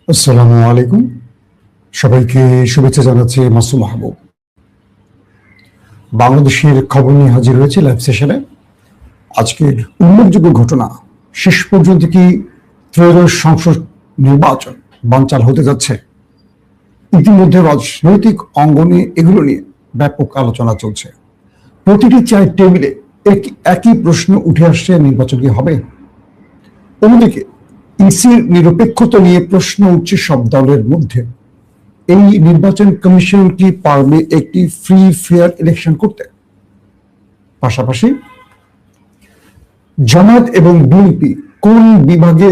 আসসালামু আলাইকুম। সবাইকে শুভেচ্ছা জানাচ্ছি মাসুম মাহবুব। বাংলাদেশের খবর নিয়ে হাজির হয়েছে লাইভ সেশনে। আজকের উল্লেখযোগ্য ঘটনা, শেষ পর্যন্ত কি ত্রয়োদশ সংসদ নির্বাচন বানচাল হতে যাচ্ছে? ইতিমধ্যে রাজনৈতিক অঙ্গনে এগুলো নিয়ে ব্যাপক আলোচনা চলছে। প্রতিটি চায়ের টেবিলে একই প্রশ্ন উঠে আসছে, নির্বাচন কি হবে? অন্যদিকে ইসির নিরপেক্ষতা নিয়ে প্রশ্ন উঠছে সব দলের মধ্যে। এই নির্বাচন কমিশন কি পারবে একটি ফ্রি ফেয়ার ইলেকশন করতে? পাশাপাশি জামায়াত এবং বিএনপি কোন বিভাগে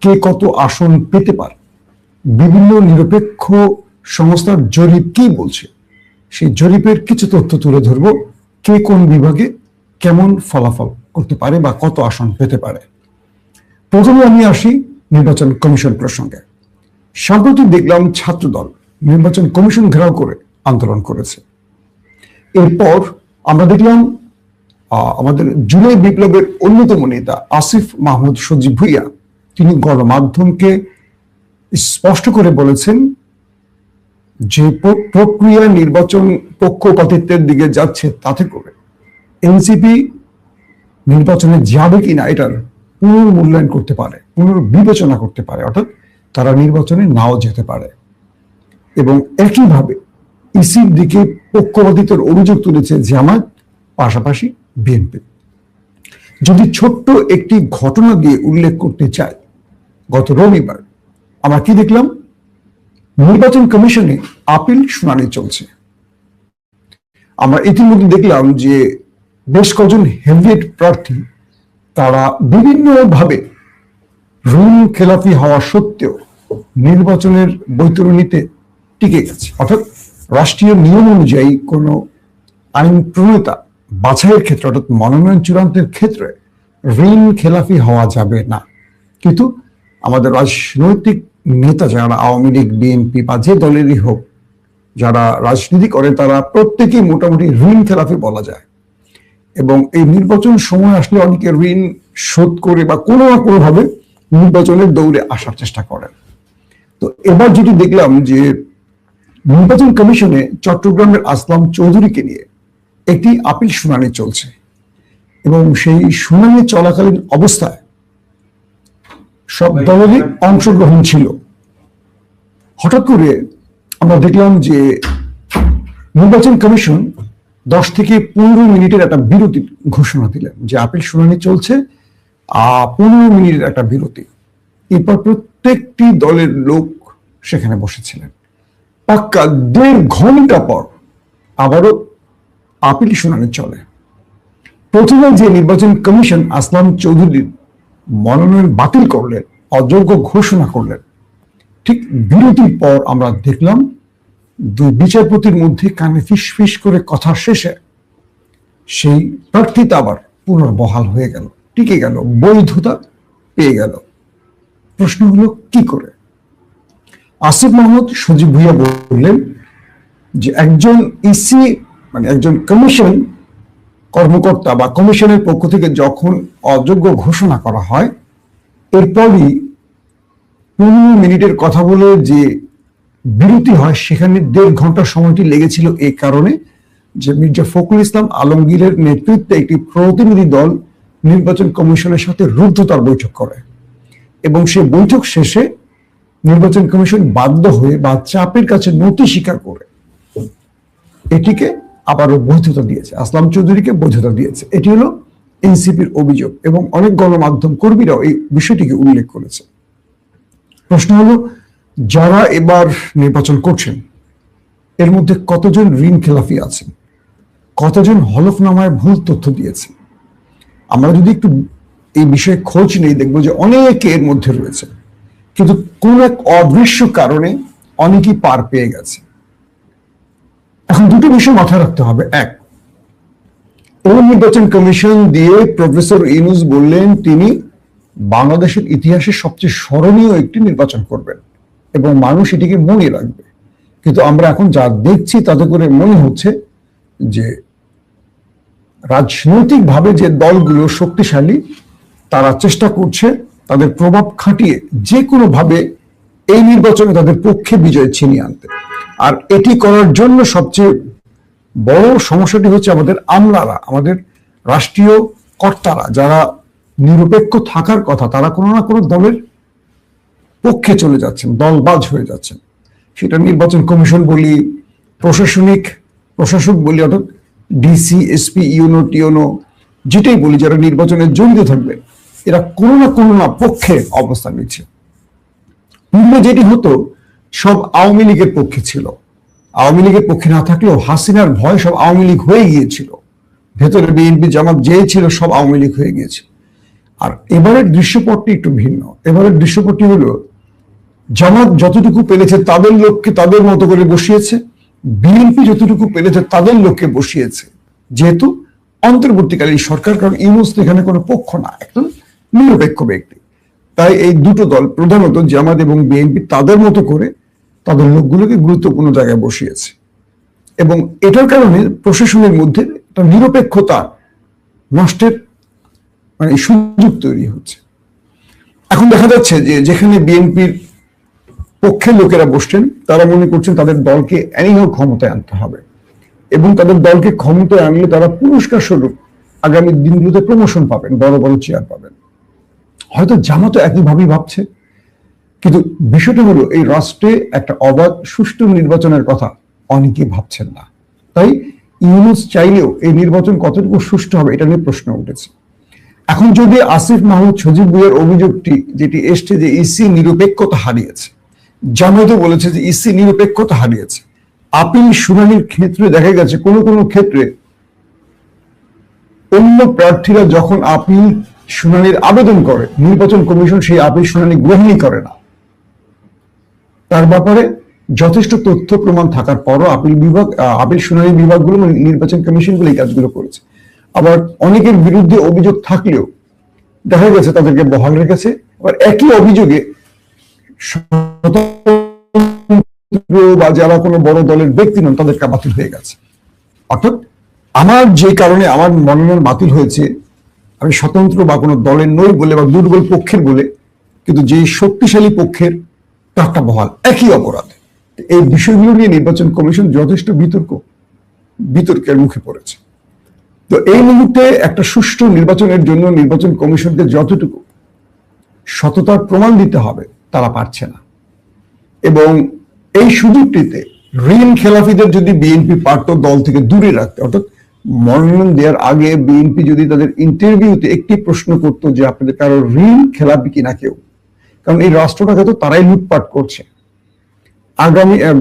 কে কত আসন পেতে পারে, বিভিন্ন নিরপেক্ষ সংস্থার জরিপ কি বলছে, সেই জরিপের কিছু তথ্য তুলে ধরব। কে কোন বিভাগে কেমন ফলাফল করতে পারে বা কত আসন পেতে পারে। প্রথমে আমি আসি নির্বাচন কমিশন প্রসঙ্গে। সম্প্রতি দেখলাম ছাত্রদল নির্বাচন কমিশন ঘেরাও করে আন্দোলন করেছে। এরপর আমরা দেখলাম আমাদের জুলাই বিপ্লবের অন্যতম নেতা আসিফ মাহমুদ সজীব ভুইয়া, তিনি গণমাধ্যমকে স্পষ্ট করে বলেছেন যে প্রক্রিয়া নির্বাচন পক্ষপাতিত্বের দিকে যাচ্ছে, তাতে করে এনসিপি নির্বাচনে যাবে কিনা এটার পুনর্মূল্যায়ন করতে পারে, পুনর্বিবেচনা করতে পারে, অর্থাৎ তারা নির্বাচনে নাও যেতে পারে। এবং একইভাবে ইসির দিকে পক্ষপাতিত্বের অভিযোগ তুলেছে জামায়াত, পাশাপাশি বিএনপি। যদি ছোট্ট একটি ঘটনা দিয়ে উল্লেখ করতে চাই, গত রবিবার আমরা কি দেখলাম? নির্বাচন কমিশনে আপিল শুনানি চলছে। আমরা ইতিমধ্যে দেখলাম যে বেশ কয়েকজন হেভিয়েট প্রার্থী তারা বিভিন্নভাবে ঋণ খেলাপি হওয়া সত্ত্বেও নির্বাচনের বৈতরণীতে টিকে গেছে। অর্থাৎ রাষ্ট্রীয় নিয়ম অনুযায়ী কোনো আইন প্রণেতা বাছাইয়ের ক্ষেত্রে, অর্থাৎ মনোনয়ন চূড়ান্তের ক্ষেত্রে ঋণ খেলাপি হওয়া যাবে না। কিন্তু আমাদের রাজনৈতিক নেতা যারা আওয়ামী লীগ, বিএনপি বা যে দলেরই হোক, যারা রাজনীতি করে, তারা প্রত্যেকেই মোটামুটি ঋণ খেলাপি বলা যায়। এবং এই নির্বাচন সময় আসলে অনেকে ঋণ শোধ করে বা কোনো না কোনোভাবে নির্বাচনের দৌড়ে আসার চেষ্টা করেন। তো এবার যেটি দেখলাম যে নির্বাচন কমিশনে চট্টগ্রামের আসলাম চৌধুরীকে নিয়ে একটি আপিল শুনানি চলছে, এবং সেই শুনানি চলাকালীন অবস্থায় সব দলেরই অংশগ্রহণ ছিল। হঠাৎ করে আমরা দেখলাম যে নির্বাচন কমিশন 10 থেকে 15 মিনিটের একটা বিরতি ঘোষণা দিলেন, যে আপিল শুনানি চলছে, 15 মিনিটের একটা বিরতি। এরপর প্রত্যেকটি দলের লোক সেখানে বসেছিলেন। পাক্কা 1.5 ঘন্টা পর আবারও আপিল শুনানি চলে। প্রথমে যে নির্বাচন কমিশন আসলাম চৌধুরীর মনোনয়ন বাতিল করলেন, অযোগ্য ঘোষণা করলেন, ঠিক বিরতির পর আমরা দেখলাম দুই বিচারপতির মধ্যে কানে ফিস করে কথা শেষে সেই প্রার্থীতা আবার পুনর্বহাল হয়ে গেল, টিকে গেল, বৈধতা পেয়ে গেল। প্রশ্ন হলো কি করে? আসিফ মাহমুদ সজীব ভুইয়া বললেন যে একজন ইসি মানে একজন কমিশন কর্মকর্তা বা কমিশনের পক্ষ থেকে যখন অযোগ্য ঘোষণা করা হয়, এরপরই 15 মিনিটের কথা বলে যে বিরতি হয়, সেখানে 1.5 ঘন্টা সময়টি লেগেছিল এই কারণে যে মির্জা ফখরুল ইসলাম আলমগীরের নেতৃত্বে একটি প্রতিনিধি দল নির্বাচন কমিশনের সাথে রুদ্ধতার বৈঠক করে, এবং সেই বৈঠক শেষে নির্বাচন কমিশন বাধ্য হয়ে বা চাপের কাছে নতি স্বীকার করে এটিকে আবারও বৈধতা দিয়েছে, আসলাম চৌধুরীকে বৈধতা দিয়েছে। এটি হলো এনসিপির অভিযোগ, এবং অনেক গণমাধ্যম কর্মীরাও এই বিষয়টিকে উল্লেখ করেছে। প্রশ্ন হলো, যারা এবার নির্বাচন করছেন এর মধ্যে কতজন ঋণ খেলাফি আছেন, কতজন হলফনামায় ভুল তথ্য দিয়েছেন? আমরা যদি একটু এই বিষয়ে খোঁজ নেই, দেখবো যে অনেকে এর মধ্যে রয়েছে, কিন্তু কোন এক অদৃশ্য কারণে অনেকেই পার পেয়ে গেছে। এখন দুটো বিষয় মাথায় রাখতে হবে। এক, এই নির্বাচন কমিশন দিয়ে প্রফেসর ইউনূস বললেন তিনি বাংলাদেশের ইতিহাসে সবচেয়ে স্মরণীয় একটি নির্বাচন করবেন এবং মানুষ এটিকে মনে রাখবে। কিন্তু আমরা এখন যা দেখছি তাতে করে মনে হচ্ছে যে রাজনৈতিকভাবে যে দলগুলো শক্তিশালী, তারা চেষ্টা করছে তাদের প্রভাব খাটিয়ে যে কোনোভাবে এই নির্বাচনে তাদের পক্ষে বিজয় ছিনিয়ে আনতে। আর এটি করার জন্য সবচেয়ে বড় সমস্যাটি হচ্ছে আমাদের আমলারা, আমাদের রাষ্ট্রীয় কর্তারা যারা নিরপেক্ষ থাকার কথা, তারা কোনো না কোনো দলের পক্ষে চলে যাচ্ছেন, দলবাজ হয়ে যাচ্ছেন। সেটা নির্বাচন কমিশন বলি, প্রশাসক বলি, অর্থাৎ ডিসি, এসপি, ইউনো, টিওনো, যেটাই বলি, যারা নির্বাচনে জড়িত থাকবে, এরা কোনো না পক্ষে অবস্থান নিচ্ছে। পূর্বে যেটি হতো, সব আওয়ামী লীগের পক্ষে ছিল, আওয়ামী লীগের পক্ষে না থাকলেও হাসিনার ভয় সব আওয়ামী লীগ হয়ে গিয়েছিল, ভেতরে বিএনপি জামাত যে ছিল সব আওয়ামী লীগ হয়ে গিয়েছে। আর এবারের দৃশ্যপটটি একটু ভিন্ন। এবারের দৃশ্যপটটি হলো, জামাত যতটুকু পেরেছে তাদের লোককে তাদের মতো করে বসিয়েছে, বিএনপি যতটুকু পেরেছে তাদের লোককে বসিয়েছে, যেহেতু অন্তর্বর্তীকালীন সরকার, কারণ ইউনূস এখানে কোনো পক্ষ না, একদম নিরপেক্ষ ব্যক্তি। তাই এই দুটো দল, প্রধানত জামাত এবং বিএনপি, তাদের মতো করে তাদের লোকগুলোকে গুরুত্বপূর্ণ জায়গায় বসিয়েছে। এবং এটার কারণে প্রশাসনের মধ্যে একটা নিরপেক্ষতা নষ্টের সুযোগ তৈরি হচ্ছে। এখন দেখা যাচ্ছে যে যেখানে বিএনপির পক্ষের লোকেরা বসছেন, তারা মনে করছেন তাদের দলকে এনিহাও ক্ষমতায় আনতে হবে, এবং তাদের দলকে ক্ষমতায় আনলে তারা পুরস্কার স্বরূপ আগামী দিনগুলোতে প্রমোশন পাবেন, বড় বড় চেয়ার পাবেন। হয়তো জামাতও একইভাবেই ভাবছে, কিন্তু বিষয়টা হলো, এই রাষ্ট্রে একটা অবাধ সুষ্ঠু নির্বাচনের কথা অনেকে ভাবছেন না। তাই ইউনূস চাইলেও এই নির্বাচন কতটুকু সুষ্ঠু হবে এটা নিয়ে প্রশ্ন উঠেছে। এখন যদি আসিফ মাহমুদ সজীব ভুইয়ার অভিযোগটি যেটি এসছে যে ইসি নিরপেক্ষতা হারিয়েছে, জামায়াতও বলেছে যে ইসি নিরপেক্ষতা হারিয়েছে, আপিল শুনানির ক্ষেত্রে দেখা গেছে কোনো ক্ষেত্রে অন্য প্রার্থীরা যখন আপিল শুনানির আবেদন করে, নির্বাচন কমিশন সেই আপিল শুনানি গ্রহণই করে না। তার ব্যাপারে যথেষ্ট তথ্য প্রমাণ থাকার পরও আপিল শুনানি বিভাগগুলো, নির্বাচন কমিশনগুলো এই কাজগুলো করেছে। আবার অনেকের বিরুদ্ধে অভিযোগ থাকলেও দেখা গেছে তাদেরকে বহাল রেখেছে। আবার একই অভিযোগে বা যারা কোনো বড় দলের ব্যক্তি নন তাদেরকে বাতিল হয়ে গেছে। অর্থাৎ আমার যে কারণে আমার মনোনয়ন বাতিল হয়েছে, আমি স্বতন্ত্র বা কোনো দলের নই বলে বা দুর্বল পক্ষের বলে, কিন্তু যে শক্তিশালী পক্ষের তারটা বহাল, একই অপরাধ। এই বিষয়গুলো নিয়ে নির্বাচন কমিশন যথেষ্ট বিতর্কের মুখে পড়েছে। তো এই মুহূর্তে একটা সুষ্ঠু নির্বাচনের জন্য নির্বাচন কমিশনকে যতটুকু সততার প্রমাণ দিতে হবে তারা পারছে না। এবং এই সুযোগটিতে ঋণ খেলাফিদের যদি বিএনপি পারত দল থেকে দূরে রাখতে, অর্থাৎ মনোনয়ন দেওয়ার আগে বিএনপি যদি তাদের ইন্টারভিউতে একটি প্রশ্ন করতো যে আপনাদের কারো ঋণ খেলাপি কিনা কেউ, কারণ এই রাষ্ট্রটাকে তো তারাই লুটপাট করছে।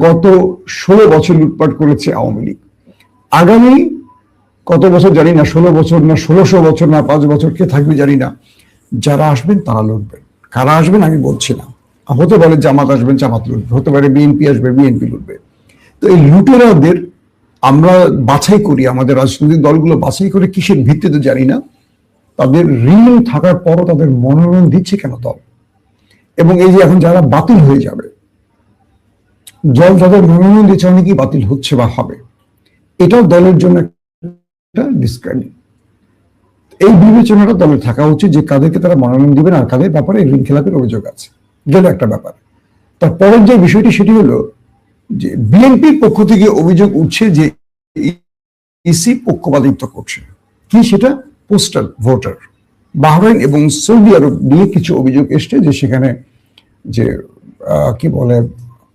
গত 16 বছর লুটপাট করেছে আওয়ামী লীগ। আগামী কত বছর জানি না, 16 বছর না 1600 বছর না 5 বছর কে থাকবে জানি না, যারা আসবেন তারা লুটবেন। কারা আসবেন আমি বলছি না, হতে পারে জামাত আসবেন, জামাত লুটবে, হতে পারে বিএনপি আসবে, বিএনপি লুটবে। তো এই লুটেরাদের আমরা বাছাই করি, আমাদের রাজনৈতিক দলগুলো বাছাই করে কিসের ভিত্তিতে জানি না, তাদের ঋণ থাকার পরও তাদের মনোনয়ন দিচ্ছে কেন দল? এবং এই যে এখন যারা বাতিল হয়ে যাবে, দল যাদের মনোনয়ন দিচ্ছে অনেকেই বাতিল হচ্ছে বা হবে, এটাও দলের জন্য একটা ডিসক্রেডিট। এই বিবেচনাটা দলের থাকা উচিত যে কাদেরকে তারা মনোনয়ন দিবেন আর কাদের ব্যাপারে ঋণ খেলাপের অভিযোগ আছে, গেল একটা ব্যাপার। তারপরের যে বিষয়টি সেটি হলো যে বিএনপির পক্ষ থেকে অভিযোগ উঠছে যে ইসি পক্ষপাতিত্ব করছে। কি সেটা? পোস্টাল ভোটার, বাহরাইন এবং সৌদি আরব নিয়ে কিছু অভিযোগ এসছে যে সেখানে যে কি বলে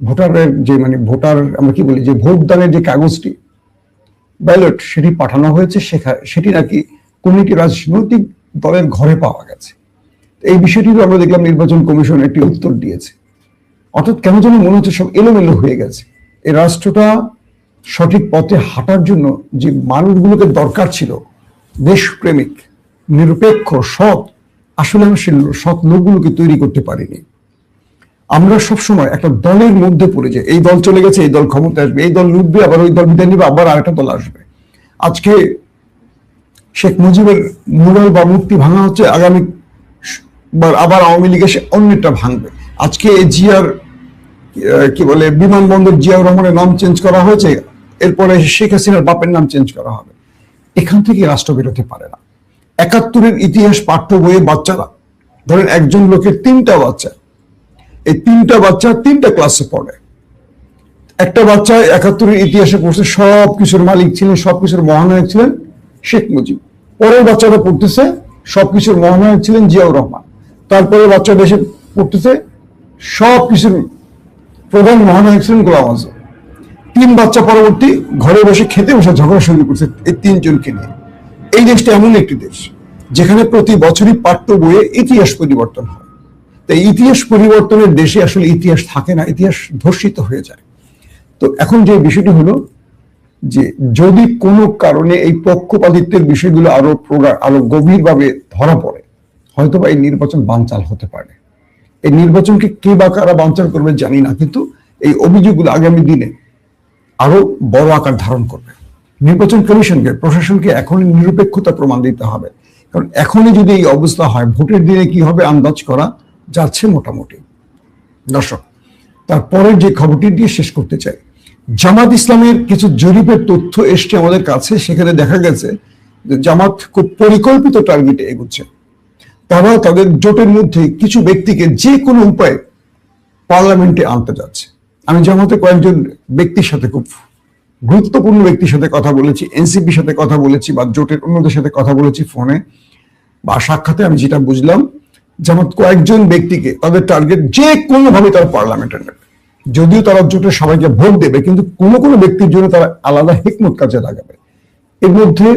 ভোটারের যে ভোটার আমরা কি বলি যে ভোটদানের যে কাগজটি ব্যালট সেটি পাঠানো হয়েছে, সেটি নাকি কোন একটি রাজনৈতিক দলের ঘরে পাওয়া গেছে। এই বিষয়টিও আমরা দেখলাম নির্বাচন কমিশন একটি উত্তর দিয়েছে। অর্থাৎ কেন যেন মনে হচ্ছে সব এলোমেলো হয়ে গেছে। এই রাষ্ট্রটা সঠিক পথে হাঁটার জন্য যে মানুষগুলোকে দরকার ছিল, দেশপ্রেমিক, নিরপেক্ষ, সৎ, আসলে আমরা সেই সৎ লোকগুলোকে তৈরি করতে পারিনি। আমরা সবসময় একটা দলের মধ্যে পড়ে যাই, এই দল চলে গেছে, এই দল ক্ষমতায় আসবে, এই দল লুটবে, আবার ওই দল বিদায় নিবে, আবার আরেকটা দল আসবে। আজকে শেখ মুজিবের মুরাল বা মূর্তি ভাঙা হচ্ছে, আগামী আবার আওয়ামী লীগ এসে অন্যটা ভাঙবে। আজকে জিয়ার কি বলে বিমানবন্দর জিয়াউর রহমানের নাম চেঞ্জ করা হয়েছে, এরপরে শেখ হাসিনার বাপের নাম চেঞ্জ করা হবে। এখান থেকে রাষ্ট্র বেরোতে পারে না। 71-এর ইতিহাস পাঠ্য বইয়ে বাচ্চারা, ধরেন একজন লোকের 3টা বাচ্চা, এই তিনটা বাচ্চা তিনটা ক্লাসে পড়ে। একটা বাচ্চা 71-এর ইতিহাসে পড়ছে, সবকিছুর মালিক ছিলেন, সবকিছুর মহানায়ক ছিলেন শেখ মুজিব। পরের বাচ্চাটা পড়তেছে সবকিছুর মহানায়ক ছিলেন জিয়াউর রহমান। তারপরে বাচ্চাটা এসে পড়তেছে সবকিছুর প্রধান মহানায়ক ছিলেন গোলাম আজম। তিন বাচ্চা পরবর্তী ঘরে বসে খেতে বসে ঝগড়া শুরু করছে এই তিনজনকে নিয়ে। এই দেশটা এমন একটি দেশ যেখানে প্রতি বছরই পাঠ্য বইয়ে ইতিহাস পরিবর্তন হয়। তাই ইতিহাস পরিবর্তনের দেশে আসলে ইতিহাস থাকে না, ইতিহাস ধর্ষিত হয়ে যায়। তো এখন যে বিষয়টি হলো যে যদি কোনো কারণে এই পক্ষপাতিত্বের বিষয়গুলো আরো গভীরভাবে ধরা পড়ে, হয়তোবা এই নির্বাচন বানচাল হতে পারে। এই নির্বাচনকে কে বা কারা বানচাল করবে জানি না, কিন্তু এই অভিযোগগুলো আগামী দিনে আরো বড় আকার ধারণ করবে। নির্বাচন কমিশনকে, প্রশাসনকে এখনই নিরপেক্ষতা প্রমাণ দিতে হবে, কারণ এখনই যদি এই অবস্থা হয়, ভোটের দিনে কি হবে আন্দাজ করা যাচ্ছে মোটামুটি। দর্শক, তারপরের যে খবরটি দিয়ে শেষ করতে চাই, জামাত ইসলামের কিছু জরিপের তথ্য এসছে আমাদের কাছে। সেখানে দেখা গেছে যে জামাত খুব পরিকল্পিত টার্গেটে এগোচ্ছে। তারা তাদের জোটের মধ্যে কিছু ব্যক্তিকে যে কোনো উপায়ে পার্লামেন্টে আনতে যাচ্ছে। আমি জামাতে কয়েকজন ব্যক্তির সাথে, খুব গুরুত্বপূর্ণ ব্যক্তির সাথে কথা বলেছি, এনসিপির সাথে কথা বলেছি বা জোটের অন্যদের সাথে কথা বলেছি ফোনে বা সাক্ষাতে। আমি যেটা বুঝলাম, জামাত কয়েকজন ব্যক্তিকে তাদের টার্গেট যে কোনোভাবে তারা পার্লামেন্টে নেবে। যদিও তারা জোটের সবাইকে ভোট দেবে, কিন্তু কোনো কোনো ব্যক্তির জন্য তারা আলাদা হিকমত কাজে লাগাবে। এর মধ্যে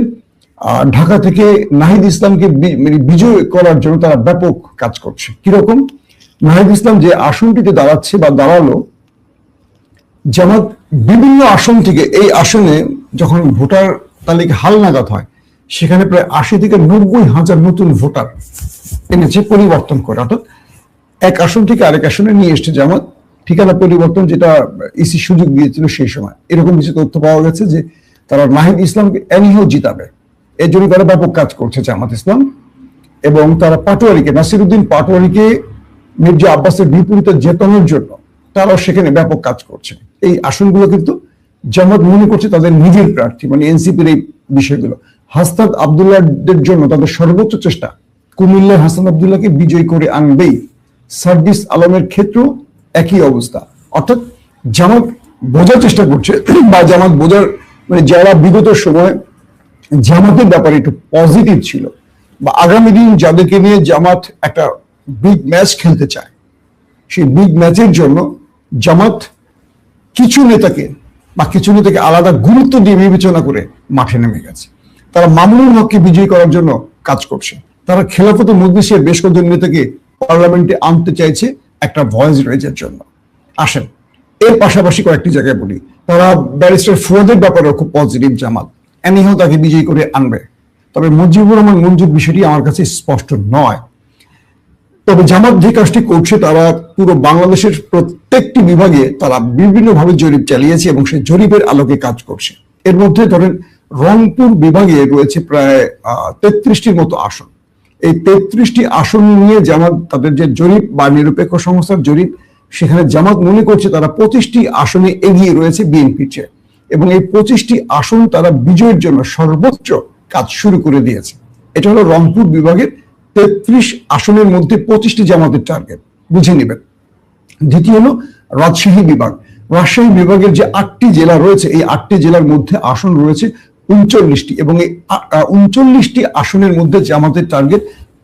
ঢাকা থেকে নাহিদ ইসলামকে বিজয় করার জন্য তারা ব্যাপক কাজ করছে। কিরকম? নাহিদ ইসলাম যে আসনটিতে দাঁড়াচ্ছে বা দাঁড়ালো, জামাত বিভিন্ন আসন থেকে, এই আসনে যখন ভোটার তালিকা হালনাগাদ হয়, সেখানে প্রায় 80 থেকে 90,000 নতুন ভোটার এনেছে পরিবর্তন করে। অর্থাৎ এক আসন থেকে আরেক আসনে নিয়ে এসছে জামাত, ঠিকানা পরিবর্তন, যেটা ইসি সুযোগ দিয়েছিল সেই সময়। এরকম কিছু তথ্য পাওয়া গেছে যে তারা নাহিদ ইসলামকে এনিহাও জিতাবে, এর জন্য তারা ব্যাপক কাজ করছে জামাত ইসলাম। এবং তারা পাটোয়ারিকে, নাসিরউদ্দিন পাটোয়ারিকে মির্জা আব্বাসের বিপরীতে জেতানোর জন্য তারাও সেখানে ব্যাপক কাজ করছে। এই আসনগুলো কিন্তু জামাত মনে করছে তাদের নিজের প্রার্থী, মানে এনসিপির এই বিষয়গুলো। হাসনাত আব্দুল্লাহদের জন্য তাদের সর্বোচ্চ চেষ্টা, কুমিল্লার হাসান আব্দুল্লাহকে বিজয়ী করে আনবেই। সার্জিস আলমের ক্ষেত্রেও একই অবস্থা। অর্থাৎ জামাত বোঝার চেষ্টা করছে, বা জামাত বোঝার, মানে যারা বিগত সময় জামাতের ব্যাপারে একটু পজিটিভ ছিল, বা আগামী দিন যাদেরকে নিয়ে জামাত একটা বিগ ম্যাচ খেলতে চায়, সেই বিগ ম্যাচের জন্য জামাত কিছু নেতাকে আলাদা গুরুত্ব দিয়ে বিবেচনা করে মাঠে নেমে গেছে। তারা মামুনুল হককে বিজয়ী করার জন্য কাজ করছে। তারা খেলাফত মজলিসের বেশ কয়েকজন নেতাকে পার্লামেন্টে আনতে চাইছে একটা ভয়েস রেজের জন্য। আসেন এর পাশাপাশি কয়েকটি জায়গায় বলি, তারা ব্যারিস্টার ফুয়াদের ব্যাপারেও খুব পজিটিভ জামাত, এনিহাও তাকে বিজয়ী করে আনবে। তবে মুজিবুর রহমান মঞ্জুর বিষয়টি আমার কাছে স্পষ্ট নয়। তবে জামাত যে কাজটি করছে, তারা পুরো বাংলাদেশের প্রত্যেকটি বিভাগে তারা বিভিন্নভাবে জরিপ চালিয়েছে এবং সেই জরিপের আলোকে কাজ করছে। এর মধ্যে ধরেন রংপুর বিভাগে রয়েছে প্রায় 33টির মতো আসন। এই 33টি আসন নিয়ে জামাত, তাদের যে জরিপ বা নিরপেক্ষ সংস্থার জরিপ, সেখানে জামাত মনে করছে তারা 25টি আসনে এগিয়ে রয়েছে বিএনপির চেয়ে, এবং এই 25টি আসন তারা বিজয়ের জন্য সর্বোচ্চ কাজ শুরু করে দিয়েছে। এটা হলো রংপুর বিভাগের 33 আসনের মধ্যে 25টি জামাতের টার্গেট, বুঝে নেবেন। দ্বিতীয় হলো রাজশাহী বিভাগ। রাজশাহী বিভাগের যে 8টি জেলা রয়েছে, এই 8টি জেলার মধ্যে আসন রয়েছে 39টি, এবং এই 39টি আসনের মধ্যে জামাতের টার্গেট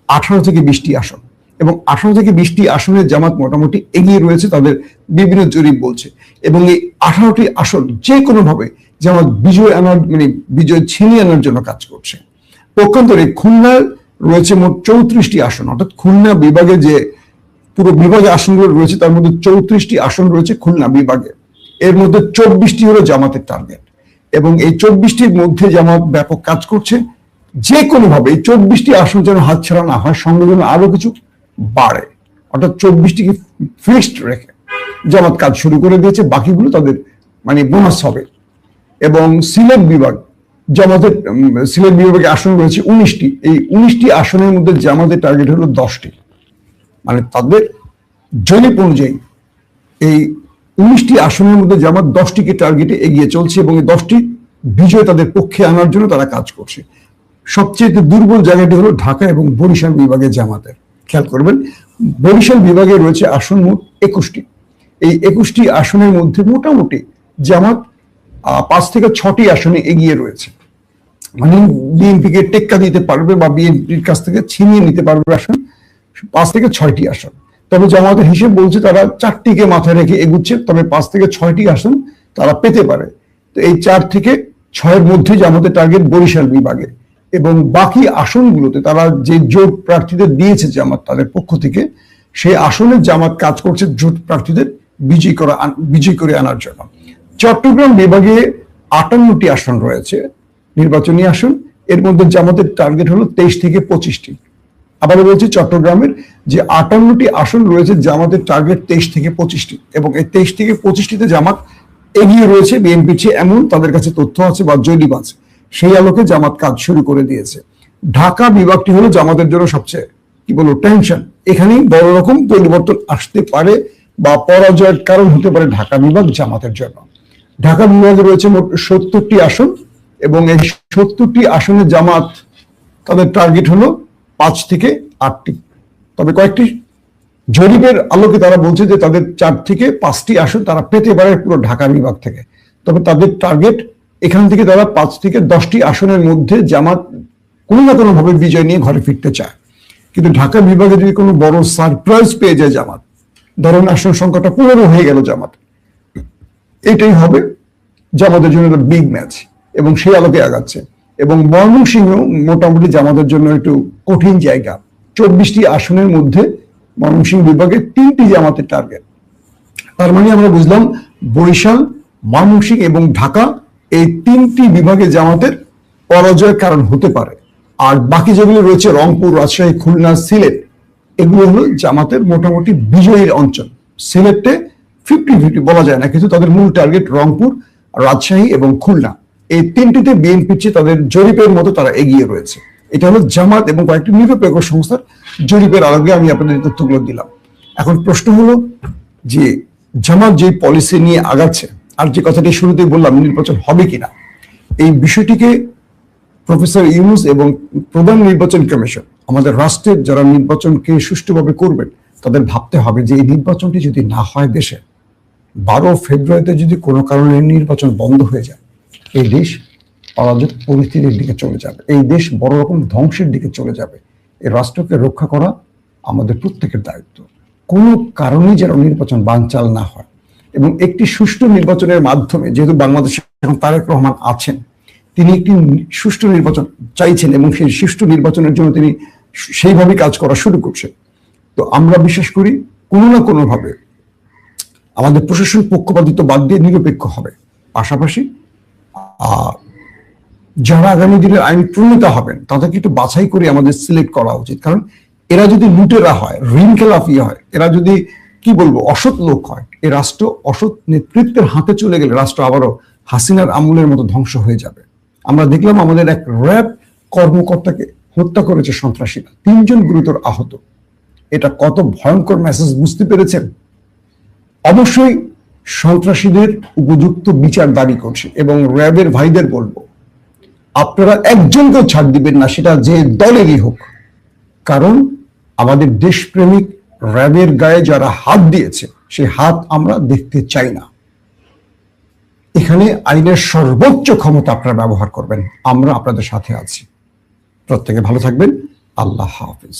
18 থেকে 20টি আসন, এবং 18 থেকে 20টি আসনের জামাত মোটামুটি এগিয়ে রয়েছে, তাদের বিভিন্ন জরিপ বলছে। এবং এই 18টি আসন যে কোনোভাবে জামাত বিজয় ছিনিয়ে আনার জন্য কাজ করছে। পক্ষান্তরে খুলনার রয়েছে মোট 34টি আসন, অর্থাৎ খুলনা বিভাগে যে পুরো বিভাগে আসনগুলো রয়েছে, তার মধ্যে 34টি আসন রয়েছে খুলনা বিভাগে। এর মধ্যে 24টি হলো জামাতের টার্গেট, এবং এই 24টির মধ্যে জামাত ব্যাপক কাজ করছে। যে কোনোভাবে এই 24টি আসন যেন হাতছাড়া না হয়, সঙ্গে যেন আরো কিছু বাড়ে, অর্থাৎ 24টিকে ফিক্সড রেখে জামাত কাজ শুরু করে দিয়েছে। বাকিগুলো তাদের বোনাস হবে। এবং সিলেট বিভাগ, জামাতের সিলেট বিভাগে আসন রয়েছে 19টি। এই 19টি আসনের মধ্যে জামাতের টার্গেট হলো 10টি। তাদের জরিপ অনুযায়ী এই 19টি আসনের মধ্যে জামাত 10টিকে টার্গেটে এগিয়ে চলছে, এবং এই 10টি বিজয় তাদের পক্ষে আনার জন্য তারা কাজ করছে। সবচেয়ে দুর্বল জায়গাটি হলো ঢাকা এবং বরিশাল বিভাগের জামাতের। খেয়াল করবেন, বরিশাল বিভাগে রয়েছে আসন মোট 21টি। এই 21টি আসনের মধ্যে মোটামুটি জামাত 5 থেকে 6টি আসনে এগিয়ে রয়েছে, মানে বিএনপিকে টেক্কা দিতে পারবে বা বিএনপির কাছ থেকে ছিনিয়ে নিতে পারবে আসন 5 থেকে 6টি আসন। তবে জামাতের হিসেব বলছে তারা 4টিকে মাথায় রেখে এগুচ্ছে, তবে 5 থেকে 6টি আসন তারা পেতে পারে। তো এই 4 থেকে 6-এর মধ্যে জামাতের টার্গেট বরিশাল বিভাগে, এবং বাকি আসনগুলোতে তারা যে জোট প্রার্থীদের দিয়েছে জামাত তাদের পক্ষ থেকে, সেই আসনে জামাত কাজ করছে জোট প্রার্থীদের বিজয়ী করে আনার জন্য। চট্টগ্রাম বিভাগে 58টি আসন রয়েছে নির্বাচনী আসন, এর মধ্যে জামাতের টার্গেট হলো 23 থেকে 25টি। আবার বলছি, চট্টগ্রামের যে 58টি আসন রয়েছে জামাতের টার্গেট 23 থেকে 25টি, এবং এই 23 থেকে 25টিতে জামাত এগিয়ে রয়েছে বিএনপির চেয়ে, এমন তাদের কাছে তথ্য আছে বা জরিপ আছে। সেই আলোকে জামাত কাজ শুরু করে দিয়েছে। ঢাকা বিভাগটি হলো জামাতের জন্য সবচেয়ে কি বলবো টেনশন। এখানেই বড় রকম পরিবর্তন আসতে পারে বা পরাজয়ের কারণ হতে পারে ঢাকা বিভাগ জামাতের জন্য। ঢাকা বিভাগে রয়েছে মোট 70টি আসন, এবং এই 70টি আসনে জামাত তাদের টার্গেট হলো 5 থেকে 8টি। তবে কয়েকটি জরিপের আলোকে তারা বলছে যে তাদের 4 থেকে 5টি আসন তারা পেতে পারে পুরো ঢাকা বিভাগ থেকে। তবে তাদের টার্গেট এখান থেকে তারা 5 থেকে 10টি আসনের মধ্যে জামাত কোনো না কোনো ভাবে বিজয় নিয়ে ঘরে ফিরতে চায়। কিন্তু ঢাকা বিভাগে যদি কোনো বড় সারপ্রাইজ পেয়ে যায় জামাত, ধরেন আসন সংখ্যাটা 15 হয়ে গেল জামাত, এটাই হবে জামাতের জন্য একটা বিগ ম্যাচ, এবং সেই আলোকে আগাচ্ছে। এবং ময়মনসিংহ মোটামুটি জামাতের জন্য একটু কঠিন জায়গা। 24টি আসনের মধ্যে ময়মনসিংহ বিভাগে 3টি জামাতের টার্গেট। তার মানে আমরা বুঝলাম বরিশাল, ময়মনসিংহ এবং ঢাকা এই 3টি বিভাগে জামাতের পরাজয়ের কারণ হতে পারে। আর বাকি যেগুলো রয়েছে রংপুর, রাজশাহী, খুলনা, সিলেট, এগুলো হলো জামাতের মোটামুটি বিজয়ীর অঞ্চল। সিলেটে 50-50 বলা যায় না, কিন্তু তাদের মূল টার্গেট রংপুর, রাজশাহী এবং খুলনা। এই 3টিতে বিএনপির চেয়ে তাদের জরিপের মতো তারা এগিয়ে রয়েছে। এটা হলো জামাত এবং কয়েকটি নিরপেক্ষ সংস্থার জরিপের আলোকে আমি আপনাদের তথ্যগুলো দিলাম। এখন প্রশ্ন হলো যে জামাত যে পলিসি নিয়ে আগাচ্ছে, আর যে কথাটি শুরুতেই বললাম নির্বাচন হবে কিনা, এই বিষয়টিকে প্রফেসর ইউনূস এবং প্রধান নির্বাচন কমিশন, আমাদের রাষ্ট্রের যারা নির্বাচনকে সুষ্ঠুভাবে করবেন, তাদের ভাবতে হবে যে এই নির্বাচনটি যদি না হয় দেশে 12 ফেব্রুয়ারিতে যদি কোনো কারণে নির্বাচন বন্ধ হয়ে যায়, এই দেশ অরাজক পরিস্থিতির দিকে চলে যাবে, এই দেশ বড় রকম ধ্বংসের দিকে চলে যাবে। এই রাষ্ট্রকে রক্ষা করা আমাদের প্রত্যেকের দায়িত্ব। কোনো কারণেই যেন নির্বাচন বানচাল না হয়, এবং একটি সুষ্ঠু নির্বাচনের মাধ্যমে, যেহেতু বাংলাদেশে এখন তারেক রহমান আছেন, তিনি একটি সুষ্ঠু নির্বাচন চাইছেন এবং সেই সুষ্ঠু নির্বাচনের জন্য তিনি সেইভাবে কাজ করা শুরু করছেন। তো আমরা বিশ্বাস করি কোনো না কোনো ভাবে আমাদের প্রশাসন পক্ষপাতিত্ব বাদ দিয়ে নিরপেক্ষ হবে। পাশাপাশি যারা আগামী দিনের আইন প্রণেতা হবেন তাদেরকে একটু বাছাই করে আমাদের সিলেক্ট করা উচিত। কারণ এরা যদি লুটেরা হয়, ঋণ খেলাফি হয়, এরা যদি কি বলবো অসৎ লোক হয়, এই রাষ্ট্র অসৎ নেতৃত্বের হাতে চলে গেলে রাষ্ট্র আবারও হাসিনার আমলের মতো ধ্বংস হয়ে যাবে। আমরা দেখলাম আমাদের এক র্যাব কর্মকর্তাকে হত্যা করেছে সন্ত্রাসীরা, 3 জন গুরুতর আহত। এটা কত ভয়ঙ্কর মেসেজ বুঝতে পেরেছেন? অবশ্যই সন্ত্রাসীদের উপযুক্ত বিচার দাবি করছে, এবং র্যাবের ভাইদের বলবো আপনারা একজনকেও ছাড় দিবেন না, সেটা যে দলেরই হোক। কারণ আমাদের দেশপ্রেমিক র্যাবের গায়ে যারা হাত দিয়েছে, সেই হাত আমরা দেখতে চাই না। এখানে আইনের সর্বোচ্চ ক্ষমতা আপনারা ব্যবহার করবেন, আমরা আপনাদের সাথে আছি। প্রত্যেকে ভালো থাকবেন। আল্লাহ হাফিজ।